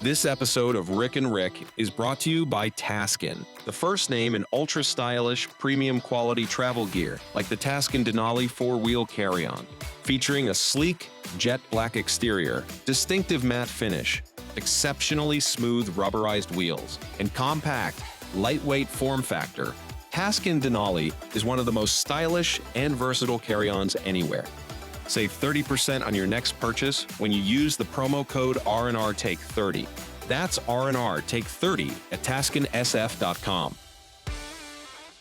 This episode of Rick and Rick is brought to you by Taskin, the first name in ultra-stylish, premium-quality travel gear like the Taskin Denali 4-wheel carry-on, featuring a sleek, jet black exterior, distinctive matte finish, exceptionally smooth rubberized wheels, and compact, lightweight form factor. Taskin Denali is one of the most stylish and versatile carry-ons anywhere. Save 30% on your next purchase when you use the promo code R&R Take 30. That's R&R Take 30 at TaskinSF.com.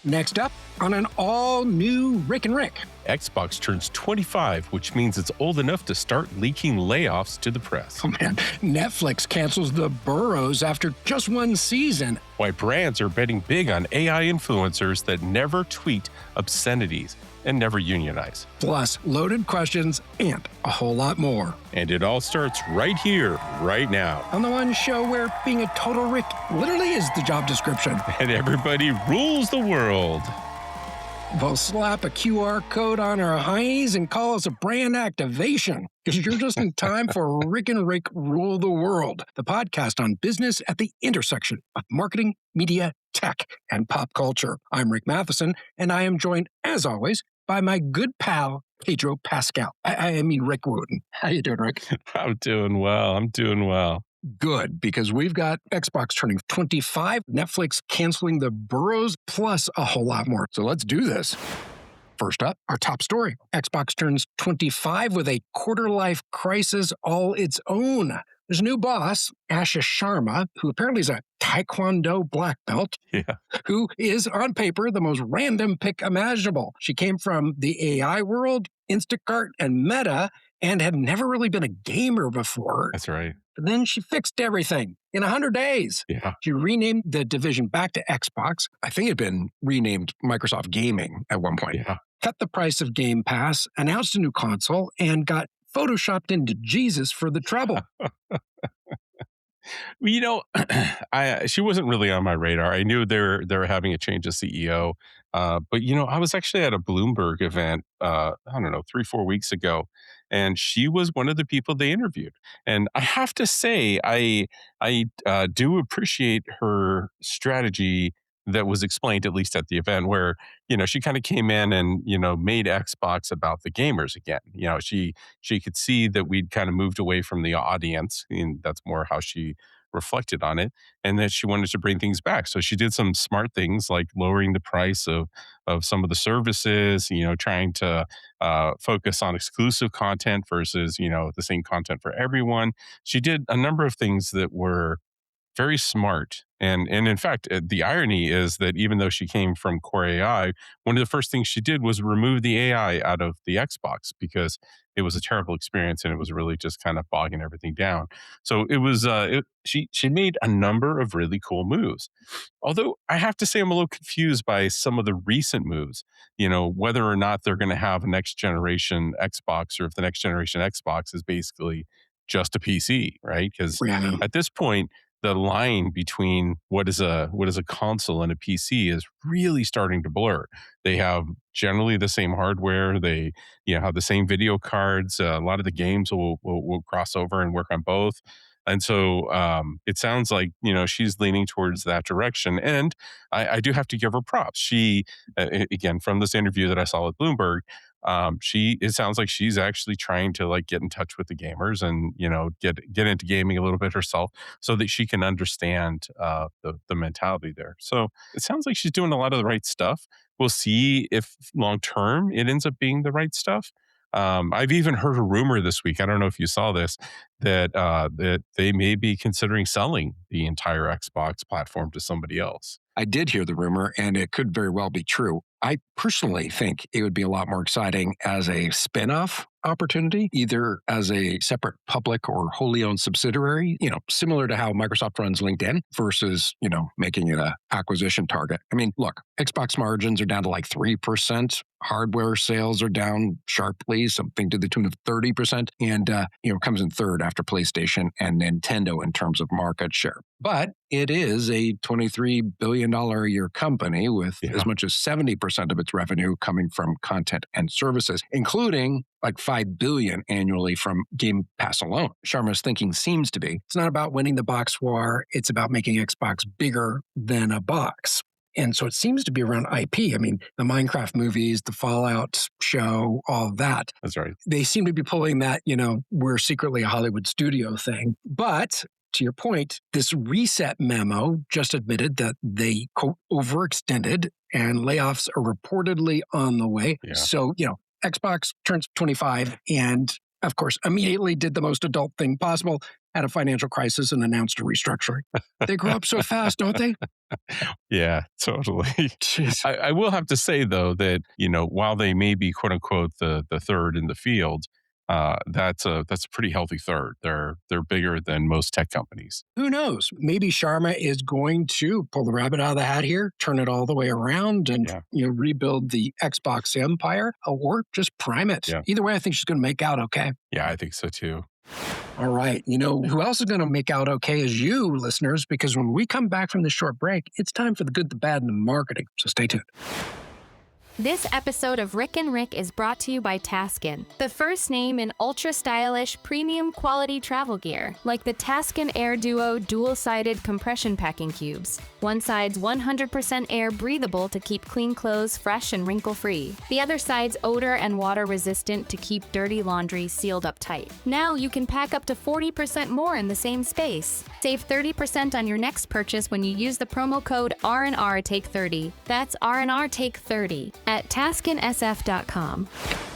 Next up, on an all-new Rick and Rick. Xbox turns 25, which means it's old enough to start leaking layoffs to the press. Oh man, Netflix cancels the Burrows after just one season. Why brands are betting big on AI influencers that never tweet obscenities and never unionize. Plus, loaded questions and a whole lot more. And it all starts right here, right now. On the one show where being a total Rick literally is the job description. And everybody rules the world. They'll slap a QR code on our heinies and call us a brand activation. Because you're just in time for Rick and Rick Rule the World, the podcast on business at the intersection of marketing, media, tech, and pop culture. I'm Rick Matheson, and I am joined, as always, by my good pal, Pedro Pascal. I mean, Rick Wooten. How you doing, Rick? I'm doing well. Good, because we've got Xbox turning 25, Netflix canceling the Burrows, plus a whole lot more. So let's do this. First up, our top story. Xbox turns 25 with a quarter-life crisis all its own. There's a new boss, Asha Sharma, who apparently is a Taekwondo black belt, who is, on paper, the most random pick imaginable. She came from the AI world, Instacart, and Meta, and had never really been a gamer before. That's right. But then she fixed everything in 100 days. Yeah. She renamed the division back to Xbox. I think it had been renamed Microsoft Gaming at one point. Yeah. Cut the price of Game Pass, announced a new console, and got photoshopped into Jesus for the trouble. Well, she wasn't really on my radar. I knew they were having a change of CEO. But, I was actually at a Bloomberg event, 3-4 weeks ago, and she was one of the people they interviewed. And I have to say, I do appreciate her strategy that was explained, at least at the event, where, she kind of came in and, made Xbox about the gamers again. She could see that we'd kind of moved away from the audience, and that's more how she reflected on it, and that she wanted to bring things back. So she did some smart things like lowering the price of some of the services, trying to focus on exclusive content versus, the same content for everyone. She did a number of things that were very smart. And in fact, the irony is that even though she came from Core AI, one of the first things she did was remove the AI out of the Xbox because it was a terrible experience and it was really just kind of bogging everything down. So it was she made a number of really cool moves. Although I have to say I'm a little confused by some of the recent moves, whether or not they're going to have a next generation Xbox or if the next generation Xbox is basically just a PC, right? Because at this point, the line between what is a console and a PC is really starting to blur. They have generally the same hardware. They have the same video cards. A lot of the games will cross over and work on both. And so it sounds like she's leaning towards that direction. And I do have to give her props. She again, from this interview that I saw with Bloomberg, it sounds like she's actually trying to get in touch with the gamers and get into gaming a little bit herself so that she can understand the mentality there. So it sounds like she's doing a lot of the right stuff. We'll see if long term it ends up being the right stuff. I've even heard a rumor this week, I don't know if you saw this, that they may be considering selling the entire Xbox platform to somebody else. I did hear the rumor, and it could very well be true. I personally think it would be a lot more exciting as a spin-off opportunity, either as a separate public or wholly owned subsidiary, similar to how Microsoft runs LinkedIn versus, making it an acquisition target. I mean, look, Xbox margins are down to 3%. Hardware sales are down sharply, something to the tune of 30%, and, comes in third after PlayStation and Nintendo in terms of market share. But it is a $23 billion a year company with Yeah. as much as 70% of its revenue coming from content and services, including like $5 billion annually from Game Pass alone. Sharma's thinking seems to be, it's not about winning the box war, it's about making Xbox bigger than a box. And so it seems to be around IP. I mean, the Minecraft movies, the Fallout show, all that. That's right. They seem to be pulling that, we're secretly a Hollywood studio thing. But to your point, this reset memo just admitted that they, quote, overextended and layoffs are reportedly on the way. Yeah. So, Xbox turns 25 and, of course, immediately did the most adult thing possible, had a financial crisis and announced a restructuring. They grow up so fast, don't they? Yeah, totally. Jeez. I will have to say, though, that, while they may be, quote unquote, the third in the field, that's a pretty healthy third. They're bigger than most tech companies. Who knows? Maybe Sharma is going to pull the rabbit out of the hat here, turn it all the way around and rebuild the Xbox empire or just prime it. Yeah. Either way, I think she's going to make out okay. Yeah, I think so too. All right. Who else is going to make out okay is you, listeners, because when we come back from this short break, it's time for the good, the bad, and the marketing. So stay tuned. This episode of Rick and Rick is brought to you by Taskin, the first name in ultra-stylish, premium quality travel gear, like the Taskin Air Duo dual-sided compression packing cubes. One side's 100% air breathable to keep clean clothes fresh and wrinkle-free. The other side's odor and water-resistant to keep dirty laundry sealed up tight. Now you can pack up to 40% more in the same space. Save 30% on your next purchase when you use the promo code R&R Take 30. That's R&R Take 30 at TaskinSF.com.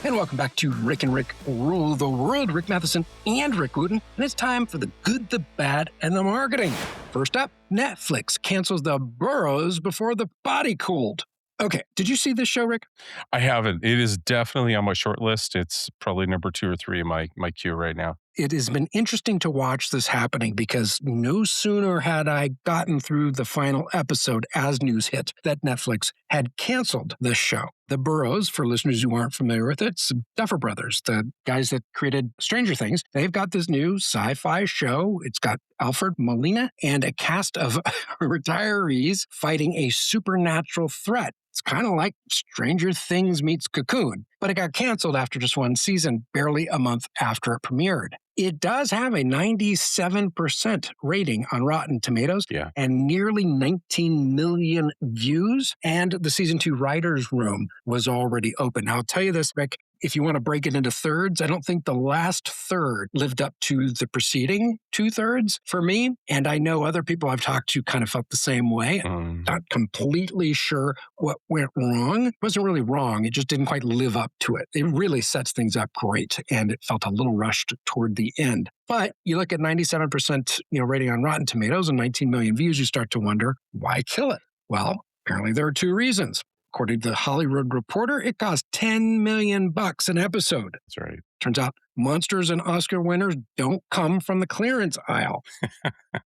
And welcome back to Rick and Rick Rule the World. Rick Matheson and Rick Wooten. And it's time for the good, the bad, and the marketing. First up, Netflix cancels the burrows before the body cooled. Okay, did you see this show, Rick? I haven't. It is definitely on my short list. It's probably number 2 or 3 in my queue right now. It has been interesting to watch this happening because no sooner had I gotten through the final episode as news hit that Netflix had canceled this show. The Burrows, for listeners who aren't familiar with it, it's Duffer Brothers, the guys that created Stranger Things. They've got this new sci-fi show. It's got Alfred Molina and a cast of retirees fighting a supernatural threat. It's kind of like Stranger Things meets Cocoon, but it got canceled after just one season, barely a month after it premiered. It does have a 97% rating on Rotten Tomatoes and nearly 19 million views. And the season 2 writer's room was already open. Now, I'll tell you this, Rick, if you want to break it into thirds, I don't think the last third lived up to the preceding 2/3 for me. And I know other people I've talked to kind of felt the same way. Not completely sure what went wrong. It wasn't really wrong. It just didn't quite live up to it. It really sets things up great. And it felt a little rushed toward the end. But you look at 97% rating on Rotten Tomatoes and 19 million views, you start to wonder, why kill it? Well, apparently there are 2 reasons. According to the Hollywood Reporter, it cost $10 million an episode. That's right. Turns out monsters and Oscar winners don't come from the clearance aisle.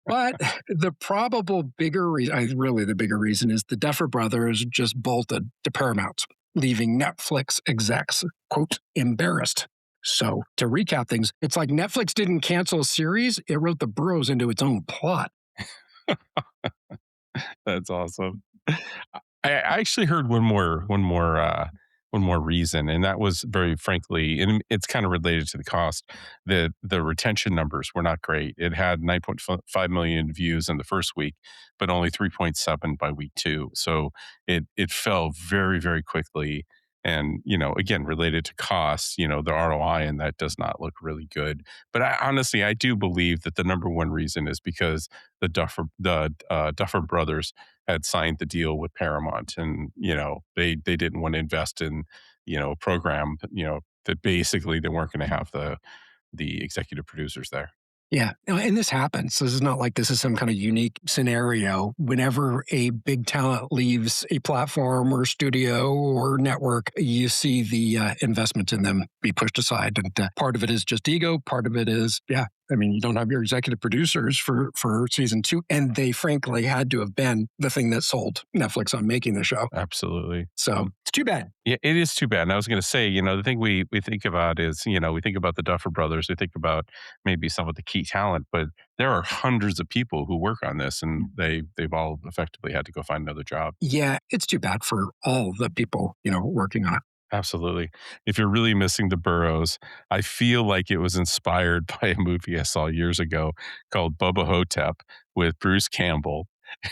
But the probable bigger reason, really the bigger reason, is the Duffer Brothers just bolted to Paramount, leaving Netflix execs, quote, embarrassed. So to recap things, it's like Netflix didn't cancel a series, it wrote the Burrows into its own plot. That's awesome. I actually heard one more reason, and that was very frankly, and it's kind of related to the cost. The retention numbers were not great. It had 9.5 million views in the first week, but only 3.7 by week 2. So it fell very, very quickly. And, again, related to costs, the ROI in that does not look really good. But honestly, I do believe that the number one reason is because the Duffer Brothers had signed the deal with Paramount, and they didn't want to invest in a program that basically they weren't going to have the executive producers there. Yeah, and this happens. This is not like this is some kind of unique scenario. Whenever a big talent leaves a platform or studio or network, you see the investment in them be pushed aside. And part of it is just ego. Part of it is, I mean, you don't have your executive producers for season 2, and they frankly had to have been the thing that sold Netflix on making the show. Absolutely. So it's too bad. Yeah, it is too bad. And I was going to say, the thing we think about is, we think about the Duffer Brothers, we think about maybe some of the key talent, but there are hundreds of people who work on this, and they've all effectively had to go find another job. Yeah, it's too bad for all the people, working on it. Absolutely. If you're really missing the Burrows, I feel like it was inspired by a movie I saw years ago called Bubba Hotep with Bruce Campbell.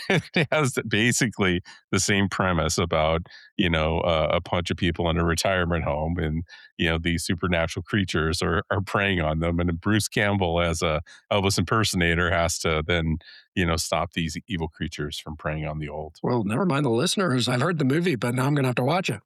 It has basically the same premise about, a bunch of people in a retirement home, and, these supernatural creatures are preying on them. And Bruce Campbell, as a Elvis impersonator, has to then, stop these evil creatures from preying on the old. Well, never mind the listeners. I've heard the movie, but now I'm going to have to watch it.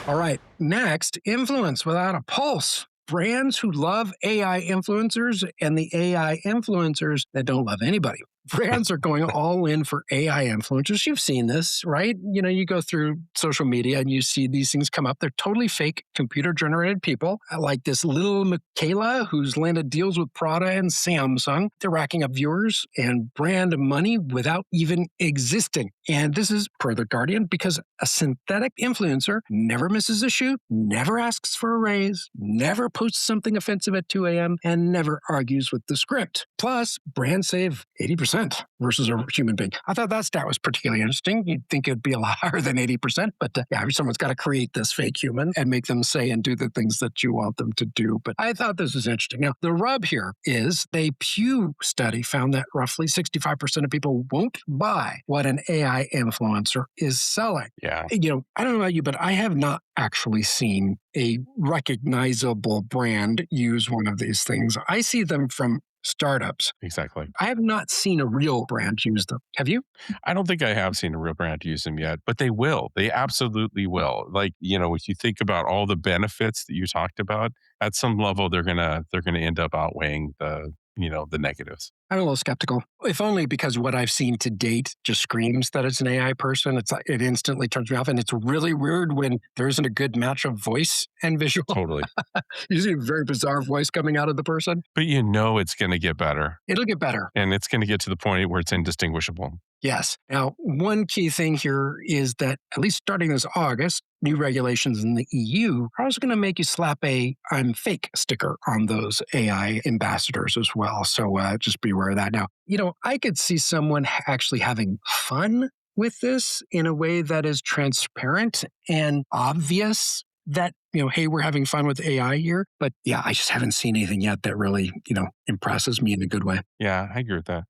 All right. Next, influence without a pulse. Brands who love AI influencers and the AI influencers that don't love anybody. Brands are going all in for AI influencers. You've seen this, right? You go through social media and you see these things come up. They're totally fake, computer-generated people, like this little Michaela who's landed deals with Prada and Samsung. They're racking up viewers and brand money without even existing. And this is per The Guardian because a synthetic influencer never misses a shoot, never asks for a raise, never posts something offensive at 2 a.m., and never argues with the script. Plus, brands save 80% versus a human being. I thought that stat was particularly interesting. You'd think it'd be a lot higher than 80%, but someone's got to create this fake human and make them say and do the things that you want them to do. But I thought this was interesting. Now, the rub here is a Pew study found that roughly 65% of people won't buy what an AI influencer is selling. Yeah. I don't know about you, but I have not actually seen a recognizable brand use one of these things. I see them from startups. Exactly. I have not seen a real brand use them. Have you? I don't think I have seen a real brand use them yet, but they will. They absolutely will. Like, if you think about all the benefits that you talked about, at some level they're gonna end up outweighing the negatives. I'm a little skeptical, if only because what I've seen to date just screams that it's an AI person. It instantly turns me off. And it's really weird when there isn't a good match of voice and visual. Totally. You see a very bizarre voice coming out of the person. But it's going to get better. It'll get better. And it's going to get to the point where it's indistinguishable. Yes. Now, one key thing here is that at least starting this August, new regulations in the EU are also going to make you slap a "I'm fake" sticker on those AI ambassadors as well. So just be aware of that. Now, I could see someone actually having fun with this in a way that is transparent and obvious that, hey, we're having fun with AI here. But yeah, I just haven't seen anything yet that really, impresses me in a good way. Yeah, I agree with that.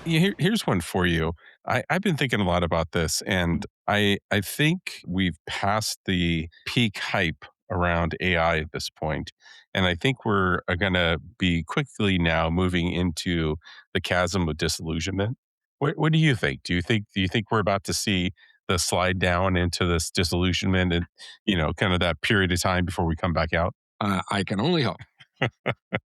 Here's one for you. I've been thinking a lot about this, and I think we've passed the peak hype around AI at this point. And I think we're going to be quickly now moving into the chasm of disillusionment. What do you think? Do you think we're about to see the slide down into this disillusionment and, kind of that period of time before we come back out? I can only hope.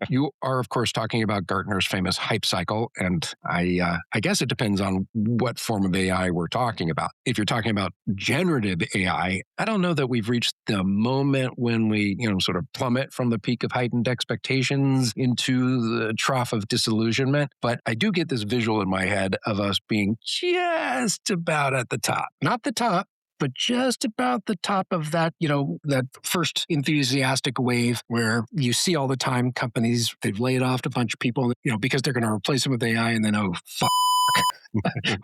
You are, of course, talking about Gartner's famous hype cycle, and I guess it depends on what form of AI we're talking about. If you're talking about generative AI, I don't know that we've reached the moment when we, sort of plummet from the peak of heightened expectations into the trough of disillusionment. But I do get this visual in my head of us being just about at the top. Not the top, but just about the top of that, that first enthusiastic wave where you see all the time companies, they've laid off a bunch of people, because they're going to replace them with AI, and then, oh, fuck.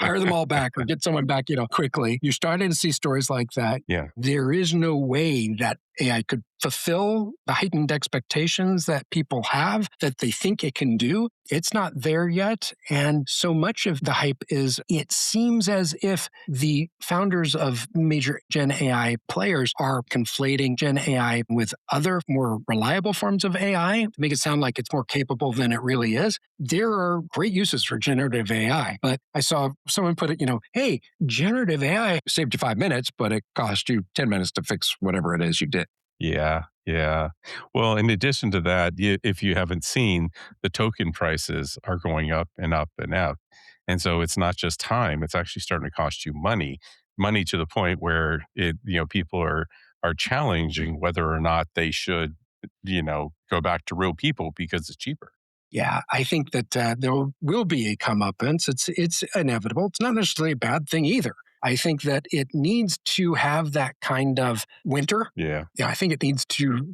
Hire them all back or get someone back, quickly. You're starting to see stories like that. Yeah. There is no way that AI could fulfill the heightened expectations that people have, that they think it can do. It's not there yet. And so much of the hype is, it seems as if the founders of major Gen AI players are conflating Gen AI with other more reliable forms of AI to make it sound like it's more capable than it really is. There are great uses for generative AI, but I saw someone put it, hey, generative AI saved you 5 minutes, but it cost you 10 minutes to fix whatever it is you did. Yeah. Yeah. Well, in addition to that, if you haven't seen, the token prices are going up and up and up. And so it's not just time, it's actually starting to cost you money to the point where people are challenging whether or not they should go back to real people because it's cheaper. Yeah, I think that there will be a comeuppance. It's inevitable. It's not necessarily a bad thing either. I think that it needs to have that kind of winter. Yeah. Yeah, I think it needs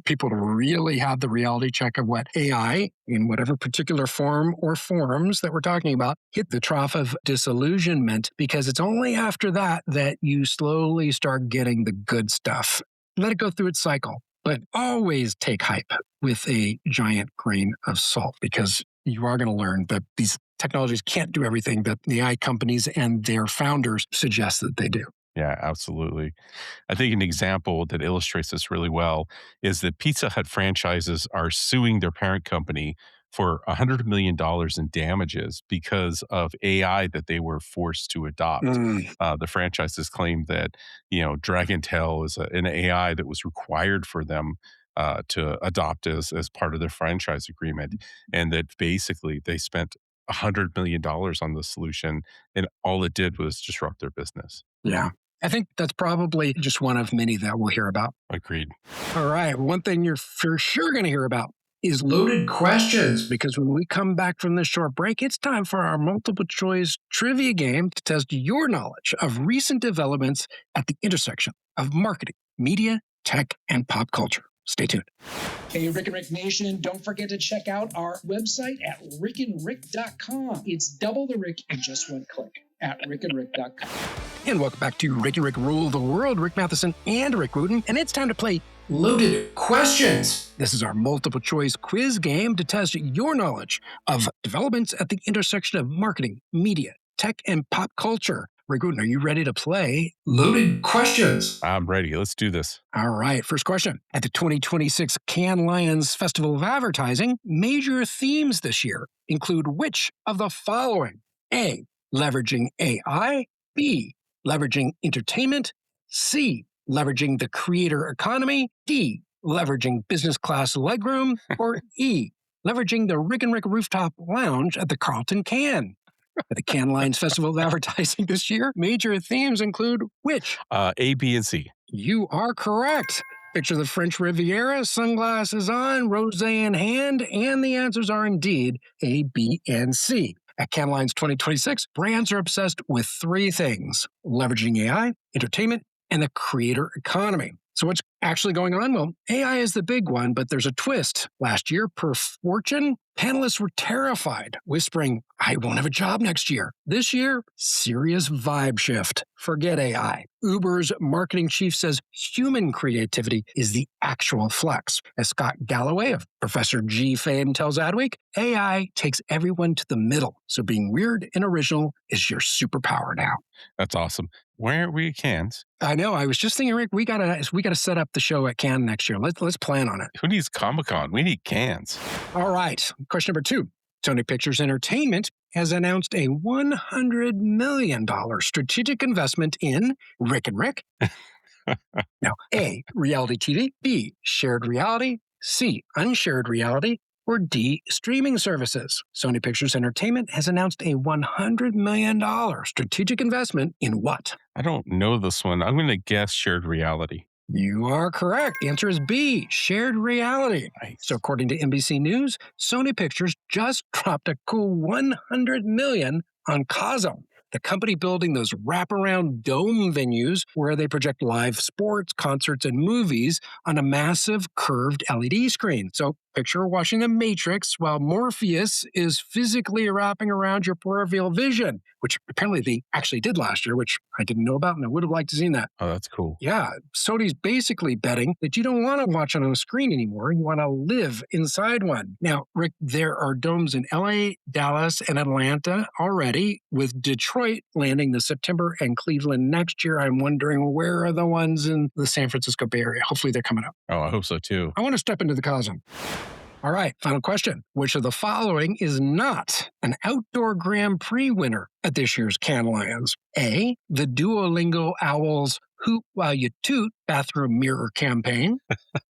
people to really have the reality check of what AI, in whatever particular form or forms that we're talking about, hit the trough of disillusionment, because it's only after that that you slowly start getting the good stuff. Let it go through its cycle, but always take hype with a giant grain of salt, because you are going to learn that these technologies can't do everything that the AI companies and their founders suggest that they do. Yeah, absolutely. I think an example that illustrates this really well is that Pizza Hut franchises are suing their parent company for $100 million in damages because of AI that they were forced to adopt. The franchises claim that, Dragon Tail is an AI that was required for them to adopt as part of their franchise agreement. And that basically they spent $100 million on the solution, and all it did was disrupt their business. Yeah. I think that's probably just one of many that we'll hear about. Agreed. All right. One thing you're for sure going to hear about is loaded questions, because when we come back from this short break, it's time for our multiple choice trivia game to test your knowledge of recent developments at the intersection of marketing, media, tech, and pop culture. Stay tuned. Hey, Rick and Rick Nation, don't forget to check out our website at rickandrick.com. It's double the Rick in just one click at rickandrick.com. And welcome back to Rick and Rick Rule the World. Rick Matheson and Rick Wooten. And it's time to play Loaded Questions. This is our multiple choice quiz game to test your knowledge of developments at the intersection of marketing, media, tech, and pop culture. Rick Wooten, are you ready to play Loaded Questions? I'm ready. Let's do this. All right. First question. At the 2026 Cannes Lions Festival of Advertising, major themes this year include which of the following? A, leveraging AI. B, leveraging entertainment. C, leveraging the creator economy. D, leveraging business class legroom. Or E, leveraging the Rick and Rick rooftop lounge at the Carlton Cannes. At the Cannes Lions Festival of Advertising this year, major themes include which? A, B, and C. You are correct. Picture the French Riviera, sunglasses on, rosé in hand, and the answers are indeed A, B, and C. At Cannes Lions 2026, brands are obsessed with three things: leveraging AI, entertainment, and the creator economy. So what's actually going on? Well, AI is the big one, but there's a twist. Last year, per Fortune, panelists were terrified, whispering, I won't have a job next year. This year, serious vibe shift. Forget AI. Uber's marketing chief says human creativity is the actual flex. As Scott Galloway of Professor G fame tells Adweek, AI takes everyone to the middle. So being weird and original is your superpower now. That's awesome. Where are we at Cannes? I know. I was just thinking, Rick, we gotta set up the show at Cannes next year. Let's plan on it. Who needs Comic-Con? We need Cannes. All right. Question number 2. Sony Pictures Entertainment has announced a $100 million strategic investment in Rick and Rick. Now, A, reality TV, B, shared reality, C, unshared reality, or D, streaming services. Sony Pictures Entertainment has announced a $100 million strategic investment in what? I don't know this one. I'm going to guess shared reality. You are correct. The answer is B, shared reality. Nice. So according to NBC News, Sony Pictures just dropped a cool $100 million on Cosm, the company building those wraparound dome venues where they project live sports, concerts, and movies on a massive curved LED screen. So picture watching The Matrix while Morpheus is physically wrapping around your peripheral vision, which apparently they actually did last year, which I didn't know about, and I would have liked to seen that. Oh, that's cool. Yeah, Sony's basically betting that you don't want to watch it on a screen anymore. You want to live inside one. Now, Rick, there are domes in LA, Dallas, and Atlanta already, with Detroit landing this September and Cleveland next year. I'm wondering, where are the ones in the San Francisco Bay Area? Hopefully they're coming up. Oh, I hope so too. I want to step into the Cosm. All right, final question. Which of the following is not an outdoor Grand Prix winner at this year's Cannes Lions? A, the Duolingo Owls Hoot While You Toot bathroom mirror campaign.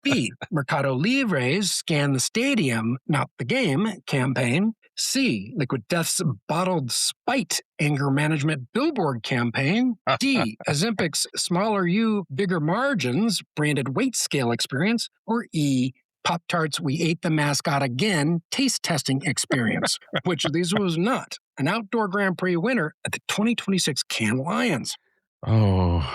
B, Mercado Libre's Scan the Stadium, Not the Game campaign. C, Liquid Death's Bottled Spite anger management billboard campaign. D, Ozempic's Smaller You, Bigger Margins branded weight scale experience. Or E, Pop-Tarts We Ate the Mascot Again taste testing experience, which this was not. An outdoor Grand Prix winner at the 2026 Cannes Lions. Oh,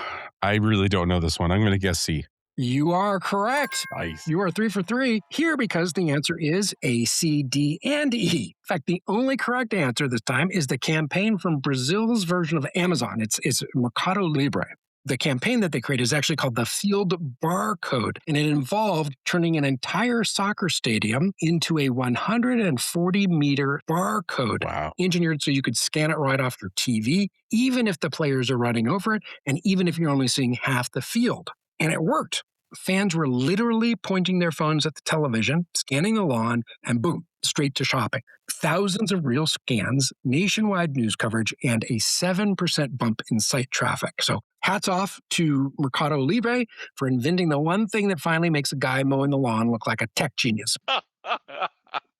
I really don't know this one. I'm going to guess C. You are correct. Nice. You are 3 for 3 here because the answer is A, C, D, and E. In fact, the only correct answer this time is the campaign from Brazil's version of Amazon. It's Mercado Libre. The campaign that they created is actually called the Field Barcode, and it involved turning an entire soccer stadium into a 140-meter barcode. Wow. Engineered so you could scan it right off your TV, even if the players are running over it, and even if you're only seeing half the field. And it worked. Fans were literally pointing their phones at the television, scanning the lawn, and boom, straight to shopping. Thousands of real scans, nationwide news coverage, and a 7% bump in site traffic. So hats off to Mercado Libre for inventing the one thing that finally makes a guy mowing the lawn look like a tech genius.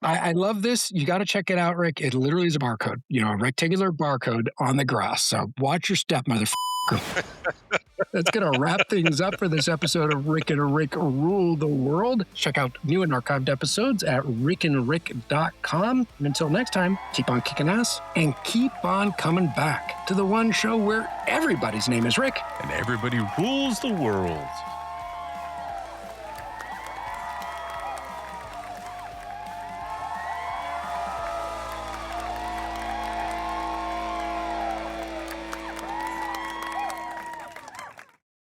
I love this. You got to check it out, Rick. It literally is a barcode, a rectangular barcode on the grass. So watch your step, motherfucker. That's going to wrap things up for this episode of Rick and Rick Rule the World. Check out new and archived episodes at rickandrick.com. And until next time, keep on kicking ass and keep on coming back to the one show where everybody's name is Rick. And everybody rules the world.